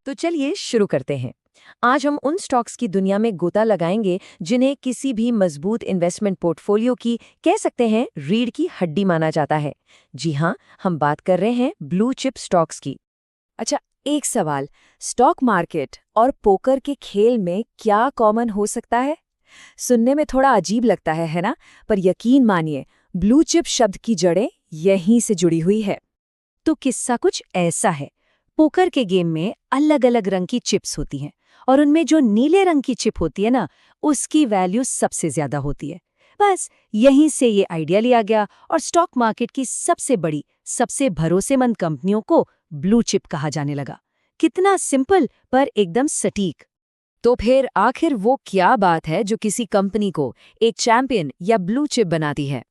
तो चलिए शुरू करते हैं। आज हम उन स्टॉक्स की दुनिया में गोता लगाएंगे जिन्हें किसी भी मजबूत इन्वेस्टमेंट पोर्टफोलियो की कह सकते हैं रीढ़ की हड्डी माना जाता है। जी हाँ, हम बात कर रहे हैं ब्लू चिप स्टॉक्स की। अच्छा, एक सवाल। स्टॉक मार्केट और पोकर के खेल में क्या कॉमन हो सकता है? सुनने में थोड़ा अजीब लगता है ना? पर यकीन मानिए, ब्लू चिप शब्द की जड़ें यहीं से जुड़ी हुई है। तो किस्सा कुछ ऐसा है। पोकर के गेम में अलग अलग रंग की चिप्स होती हैं और उनमें जो नीले रंग की चिप होती है ना, उसकी वैल्यू सबसे ज्यादा होती है। बस यहीं से ये आइडिया लिया गया और स्टॉक मार्केट की सबसे बड़ी, सबसे भरोसेमंद कंपनियों को ब्लू चिप कहा जाने लगा। कितना सिंपल पर एकदम सटीक। तो फिर आखिर वो क्या बात है जो किसी कंपनी को एक चैंपियन या ब्लू चिप बनाती है?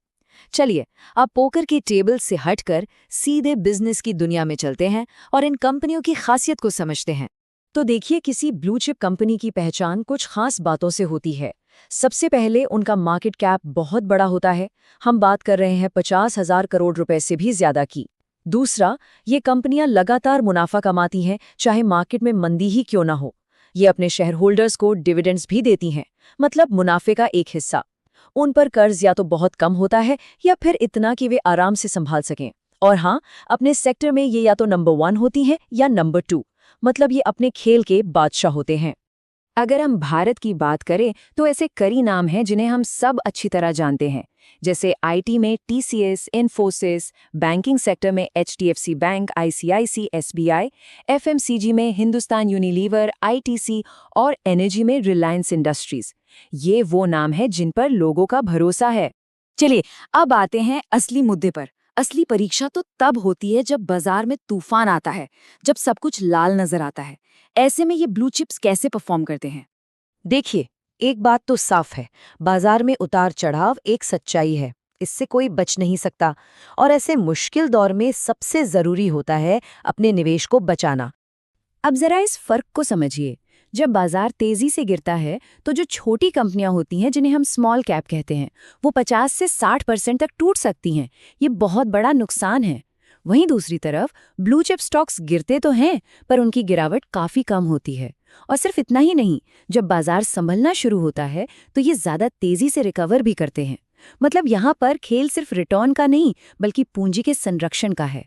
चलिए, अब पोकर के टेबल से हटकर सीधे बिजनेस की दुनिया में चलते हैं और इन कंपनियों की खासियत को समझते हैं। तो देखिए, किसी ब्लू चिप कंपनी की पहचान कुछ खास बातों से होती है। सबसे पहले उनका मार्केट कैप बहुत बड़ा होता है। हम बात कर रहे हैं 50,000 करोड़ रुपए से भी ज्यादा की। दूसरा, ये कंपनियां लगातार मुनाफा कमाती हैं, चाहे मार्केट में मंदी ही क्यों ना हो। ये अपने शेयर होल्डर्स को डिविडेंड्स भी देती हैं, मतलब मुनाफे का एक हिस्सा। उन पर कर्ज या तो बहुत कम होता है या फिर इतना कि वे आराम से संभाल सकें। और हाँ, अपने सेक्टर में ये या तो नंबर 1 होती हैं या नंबर 2, मतलब ये अपने खेल के बादशाह होते हैं। अगर हम भारत की बात करें तो ऐसे कई नाम हैं जिन्हें हम सब अच्छी तरह जानते हैं, जैसे आईटी में टीसीएस, इन्फोसिस, बैंकिंग सेक्टर में HDFC bank, ICICI, SBI, FMCG में हिंदुस्तान यूनिलीवर, आईटीसी और एनर्जी में रिलायंस इंडस्ट्रीज। ये वो नाम है जिन पर लोगों का भरोसा है। चलिए, अब आते हैं असली मुद्दे पर। असली परीक्षा तो तब होती है जब बाजार में तूफान आता है, जब सब कुछ लाल नजर आता है। ऐसे में ये ब्लू चिप्स कैसे परफॉर्म करते हैं? देखिए, एक बात तो साफ है, बाजार में उतार चढ़ाव एक सच्चाई है, इससे कोई बच नहीं सकता। और ऐसे मुश्किल दौर में सबसे जरूरी होता है अपने निवेश को बचाना। अब जरा इस फर्क को समझिए। जब बाजार तेजी से गिरता है तो जो छोटी कंपनियां होती हैं, जिन्हें हम स्मॉल कैप कहते हैं, वो 50 से 60% तक टूट सकती हैं। ये बहुत बड़ा नुकसान है। वहीं दूसरी तरफ ब्लू चिप स्टॉक्स गिरते तो हैं, पर उनकी गिरावट काफी कम होती है। और सिर्फ इतना ही नहीं, जब बाजार संभलना शुरू होता है तो ये ज्यादा तेजी से रिकवर भी करते हैं। मतलब यहाँ पर खेल सिर्फ रिटर्न का नहीं, बल्कि पूंजी के संरक्षण का है।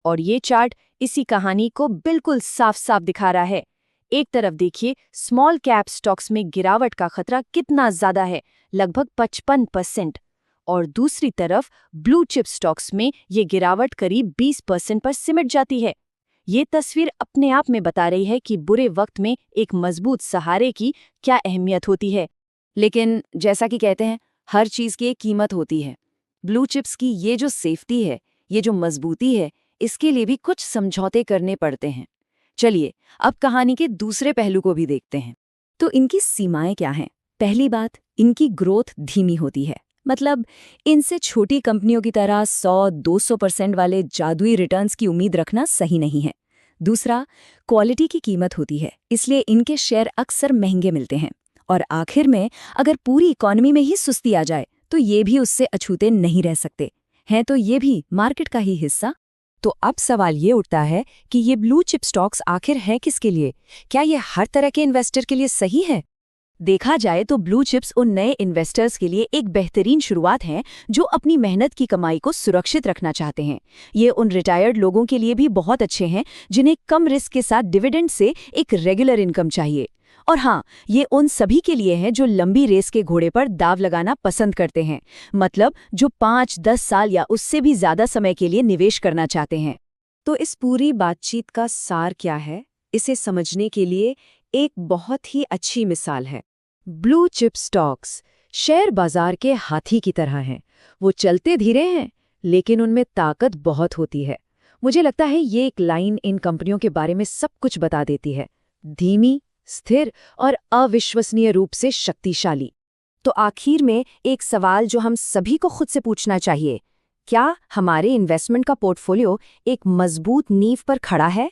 और ये चार्ट इसी कहानी को बिल्कुल साफ साफ दिखा रहा है। एक तरफ देखिए, स्मॉल कैप स्टॉक्स में गिरावट का खतरा कितना ज्यादा है, लगभग 55%। और दूसरी तरफ ब्लू चिप स्टॉक्स में ये गिरावट करीब 20% पर सिमट जाती है। ये तस्वीर अपने आप में बता रही है कि बुरे वक्त में एक मजबूत सहारे की क्या अहमियत होती है। लेकिन जैसा कि कहते हैं, हर चीज की एक कीमत होती है। ब्लू चिप्स की ये जो सेफ्टी है, ये जो मजबूती है, इसके लिए भी कुछ समझौते करने पड़ते हैं। चलिए, अब कहानी के दूसरे पहलू को भी देखते हैं। तो इनकी सीमाएं क्या हैं? पहली बात, इनकी ग्रोथ धीमी होती है। मतलब इनसे छोटी कंपनियों की तरह 100-200% वाले जादुई रिटर्न्स की उम्मीद रखना सही नहीं है। दूसरा, क्वालिटी की कीमत होती है, इसलिए इनके शेयर अक्सर महंगे मिलते हैं। और आखिर में, अगर पूरी इकोनॉमी में ही सुस्ती आ जाए तो ये भी उससे अछूते नहीं रह सकते हैं। तो ये भी मार्केट का ही हिस्सा। तो अब सवाल ये उठता है कि ये ब्लू चिप स्टॉक्स आखिर है किसके लिए? क्या ये हर तरह के इन्वेस्टर के लिए सही है? देखा जाए तो ब्लू चिप्स उन नए इन्वेस्टर्स के लिए एक बेहतरीन शुरुआत है जो अपनी मेहनत की कमाई को सुरक्षित रखना चाहते हैं। ये उन रिटायर्ड लोगों के लिए भी बहुत अच्छे हैं जिन्हें कम रिस्क के साथ डिविडेंड से एक रेगुलर इनकम चाहिए। और हाँ, ये उन सभी के लिए है जो लंबी रेस के घोड़े पर दाव लगाना पसंद करते हैं, मतलब जो 5-10 साल या उससे भी ज्यादा समय के लिए निवेश करना चाहते हैं। तो इस पूरी बातचीत का सार क्या है? इसे समझने के लिए एक बहुत ही अच्छी मिसाल है। ब्लू चिप स्टॉक्स शेयर बाजार के हाथी की तरह हैं। वो चलते धीरे हैं, लेकिन उनमें ताकत बहुत होती है। मुझे लगता है ये एक लाइन इन कंपनियों के बारे में सब कुछ बता देती है। धीमी, स्थिर और अविश्वसनीय रूप से शक्तिशाली। तो आखिर में एक सवाल जो हम सभी को खुद से पूछना चाहिए, क्या हमारे इन्वेस्टमेंट का पोर्टफोलियो एक मजबूत नींव पर खड़ा है?